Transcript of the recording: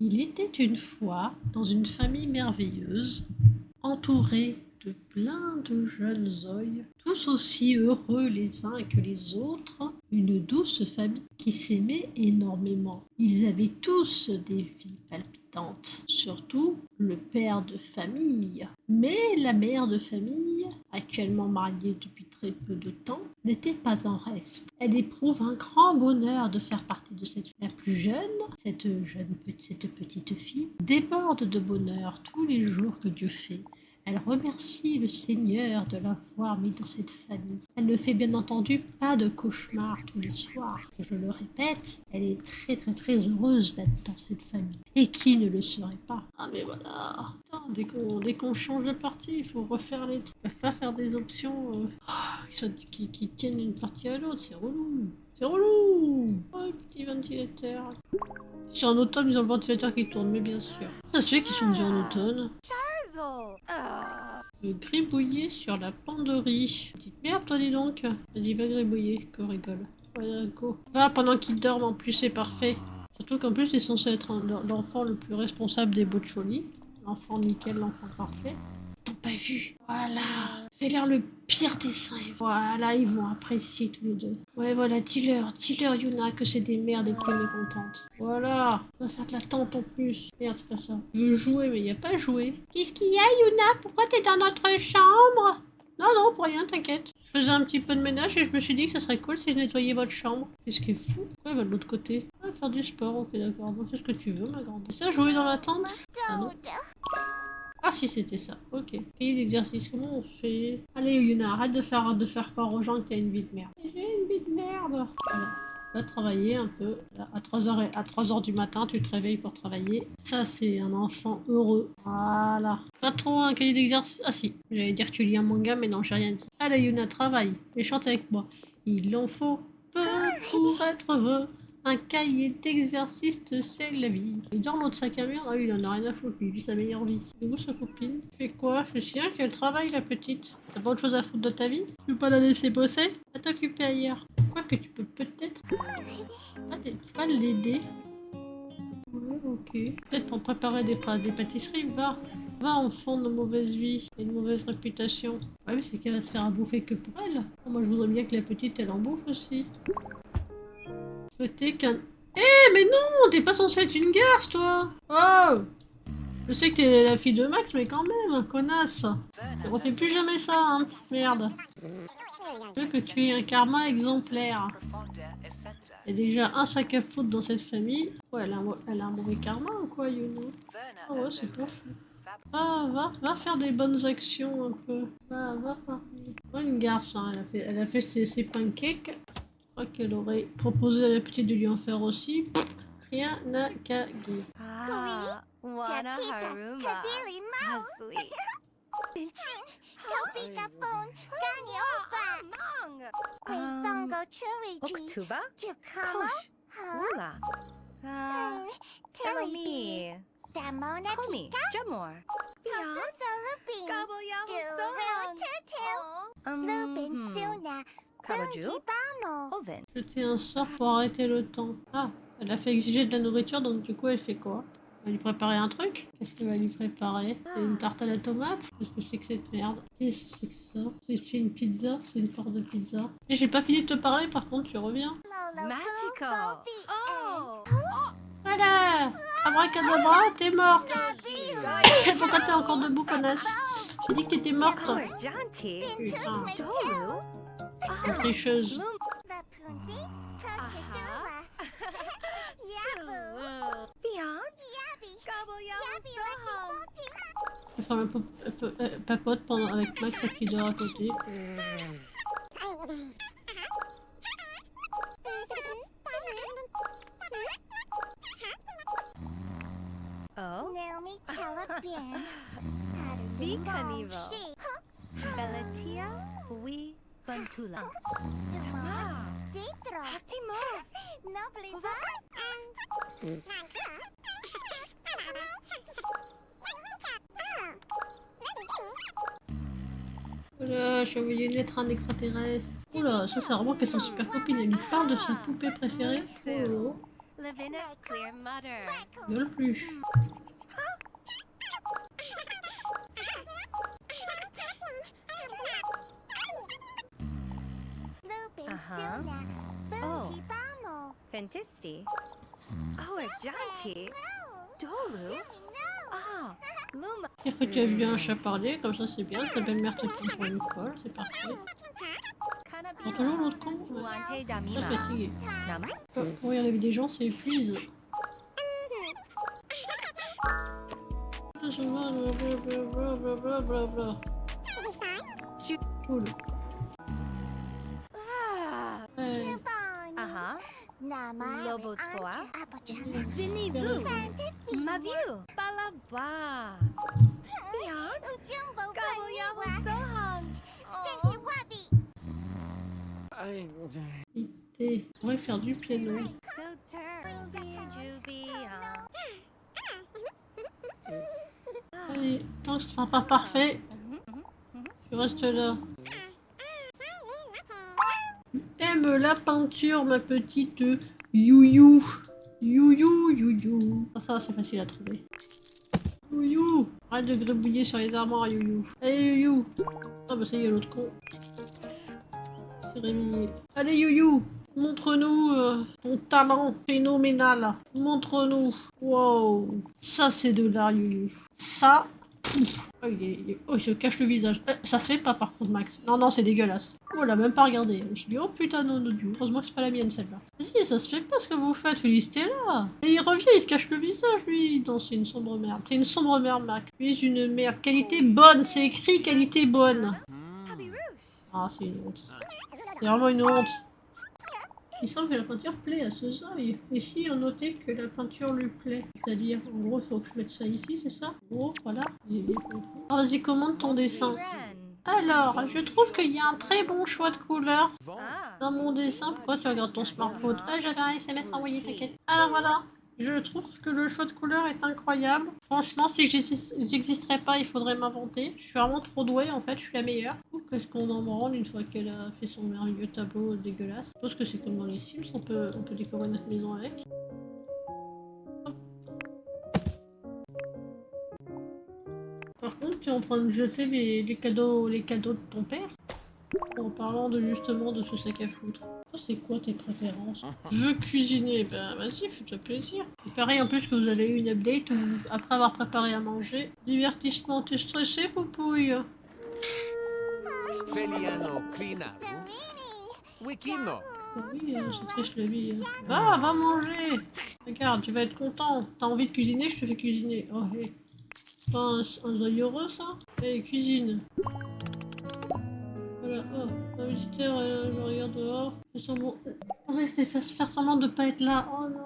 Il était une fois dans une famille merveilleuse, entourée de plein de jeunes oeils, tous aussi heureux les uns que les autres, une douce famille qui s'aimait énormément. Ils avaient tous des vies palpitantes, surtout le père de famille. Mais la mère de famille, actuellement mariée depuis très peu de temps, n'était pas en reste. Elle éprouve un grand bonheur de faire partie de cette famille. La plus jeune, cette petite fille, déborde de bonheur tous les jours que Dieu fait. Elle remercie le Seigneur de l'avoir mis dans cette famille. Elle ne fait bien entendu pas de cauchemars tous les soirs. Je le répète, elle est très heureuse d'être dans cette famille. Et qui ne le serait pas? Ah mais voilà. Putain, dès qu'on change de partie, il faut refaire les trucs. Il ne faut pas faire des options qui tiennent une partie à l'autre. C'est relou. C'est relou. Oh, le petit ventilateur. Si en automne, ils ont le ventilateur qui tourne, mais bien sûr. Ça se fait qu'ils sont déjà en automne. Gribouiller sur la penderie. Petite merde, toi, dis donc. Vas-y, va gribouiller, qu'on rigole. Ouais, go. Va pendant qu'il dorment, en plus, c'est parfait. Surtout qu'en plus, c'est censé être l'enfant le plus responsable des Boccioli. L'enfant nickel, l'enfant parfait. T'as pas vu? Voilà. Fais-leur le pire dessin. Et voilà, ils vont apprécier tous les deux. Ouais, voilà, dis-leur, Yuna, que c'est des merdes et que t'es mécontente. Voilà. On va faire de la tente en plus. Merde, c'est pas ça. Je veux jouer, mais y a pas joué. Qu'est-ce qu'il y a, Yuna? Pourquoi t'es dans notre chambre? Non, pour rien, t'inquiète. Je faisais un petit peu de ménage et je me suis dit que ça serait cool si je nettoyais votre chambre. Qu'est-ce qui est fou? Pourquoi elle va de l'autre côté? Ah, faire du sport, ok, d'accord. Bon, fais ce que tu veux, ma grande. C'est ça, jouer dans la tente? Ah non. Ah si, c'était ça, ok. Cahier d'exercice, comment on fait? Allez Yuna, arrête de faire croire aux gens que t'as une vie de merde. J'ai une vie de merde. Voilà. Va travailler un peu. À 3h du matin, tu te réveilles pour travailler. Ça, c'est un enfant heureux. Voilà. Pas trop un cahier d'exercice. Ah si, j'allais dire que tu lis un manga, mais non, j'ai rien dit. Allez Yuna, travaille. Et chante avec moi. Il en faut peu pour être heureux. Un cahier d'exercice, c'est la vie. Il dort l'autre sac à merde. Ah oui, il en a rien à foutre. Il vit sa meilleure vie. C'est où sa copine? Tu fais quoi? Je suis sûr qu'elle travaille, la petite. T'as pas autre chose à foutre de ta vie? Tu veux pas la laisser bosser? Va t'occuper ailleurs. Quoi que tu peux peut-être pas l'aider. Ouais, ok. Peut-être pour préparer des pâtisseries. Va, enfant de mauvaise vie et de mauvaise réputation. Ouais, mais c'est qu'elle va se faire à bouffer que pour elle. Moi, je voudrais bien que la petite, elle en bouffe aussi. Souhaiter qu'un... mais non, t'es pas censée être une garce, toi. Oh, je sais que t'es la fille de Max, mais quand même, connasse. Ne refais plus jamais ça, hein, petite merde. Je veux que tu aies un karma exemplaire. Il y a déjà un sac à foutre dans cette famille. Ouais, elle a un mauvais karma ou quoi, Yuno? Ah ouais, c'est pas fou. Ah, va faire des bonnes actions un peu. Va parler. Pas une garce, hein, elle a fait ses pancakes. Je crois qu'elle aurait proposé à la petite de lui en faire aussi. Rien n'a qu'à guère. Ah, Wana Haruma. How sweet. Topeka phone, Gani Opa. Bongo Churiji. Oktuba? Jukama. Huh? Ula. Tilly me. Damona Komi. Pika. Jamor. Beyond. Solubin. Gaboyamo Tutu. Lubin Suna. Kaboju. Bano. Oven. Jeter un sort pour arrêter le temps. Ah, elle a fait exiger de la nourriture, donc du coup elle fait quoi? Elle va lui préparer un truc? Qu'est-ce qu'elle va lui préparer? C'est une tarte à la tomate? Qu'est-ce que c'est que cette merde? Qu'est-ce que c'est que ça? C'est une pizza? C'est une part de pizza? Et j'ai pas fini de te parler, par contre tu reviens. Magical. Oh. Voilà! Abracadabra, t'es morte! Pourquoi t'es encore debout, connasse? J'ai dit que t'étais morte! Janti. Putain, Doru. tricheuse. Lapunzi. Kachiduma. Yabu. Beyond. Yabi. Gaboyamo Elle fait un papote avec Max qui dort à côté. Oh. Naomi Telebin. Bicanivo. Bellatia. We Bantula. Vitro. Optimo. Nobliva. Oula, j'ai envoyé une lettre à un extraterrestre. Oula, ça remarque qu'elles sont super copines. Elle lui parle de sa poupée préférée. Oh Levinus clear mutter. Gueule plus. Lupin Uh-huh. Suna. Oh. Buji Bamo. Fentisti. Oh, Ajanti. Dolu. No. Ah, Luma. Dire que tu as vu un chat parler, comme ça c'est bien. Ta belle-mère te prend pour une folle, c'est parfait. Prends toujours l'autre con. Ouais. Tuante Très Damima. fatigué. Nama. Courir la vie des gens, ça épuise. Blablabla. Cool. Ah. Ouais. Bonnie. Aha. Nama. Lobo Toa. Apochala. Vini Very Vu. good. Maviu. Balaba. Yant. Ujumbo Gawayawa Baniwa. Sohan. Senti Wabi. Vite. On va faire du piano. So terribly juby. Allez, tant que ce sera pas parfait, tu restes là. Aime la peinture, ma petite youyou. Youyou, youyou. Ah, ça, c'est facile à trouver. Youyou. Arrête de gribouiller sur les armoires, youyou. Allez, youyou. Ah bah ça y est, l'autre con. C'est réveillé. Allez, youyou. Montre-nous ton talent phénoménal. Montre-nous. Wow. Ça, c'est de l'art, youyou. Ça... Oh, oh, il se cache le visage. Ça se fait pas par contre, Max. Non, non, c'est dégueulasse. Oh, elle a même pas regardé. Je me suis dit, oh putain, non, non, Dieu. Heureusement que c'est pas la mienne, celle-là. Vas-y, ça se fait pas ce que vous faites, Félicité-là. Et il revient, il se cache le visage, lui. Non, c'est une sombre merde. C'est une sombre merde, Max. Tu es une merde. Qualité bonne, c'est écrit qualité bonne. Happy Roosh. Ah, c'est une honte. C'est vraiment une honte. Il semble que la peinture plaît à ce œil. Ici, on notait que la peinture lui plaît. C'est-à-dire, en gros, il faut que je mette ça ici, c'est ça? En gros, voilà. J'ai bien compris. Ah, vas-y, commande ton dessin. Alors, je trouve qu'il y a un très bon choix de couleurs Ah. dans mon dessin. Pourquoi tu regardes ton smartphone? Ah, j'avais un SMS envoyé, t'inquiète. Alors voilà. Je trouve que le choix de couleurs est incroyable. Franchement, si j'existerais pas, il faudrait m'inventer. Je suis vraiment trop douée, en fait, je suis la meilleure. Qu'est-ce qu'on en branle une fois qu'elle a fait son merveilleux tableau dégueulasse. Je pense que c'est comme dans les Sims, on peut décorer notre maison avec. Hop. Par contre, tu es en train de jeter les cadeaux de ton père en parlant justement de ce sac à foutre. C'est quoi tes préférences? Je veux cuisiner, ben vas-y, fais-toi plaisir. Il paraît en plus que vous avez eu une update où, après avoir préparé à manger. Divertissement, t'es stressé, Poupouille? Feliano Clinaru. Serini. Wikino. Oui, c'est triste la vie. Va manger. Regarde, tu vas être content. T'as envie de cuisiner, je te fais cuisiner. Oh, hé. C'est pas un œil heureux, ça? Hé, cuisine. Voilà, oh, un visiteur, je regarde dehors. Je pensais que c'était faire semblant de pas être là. Oh non.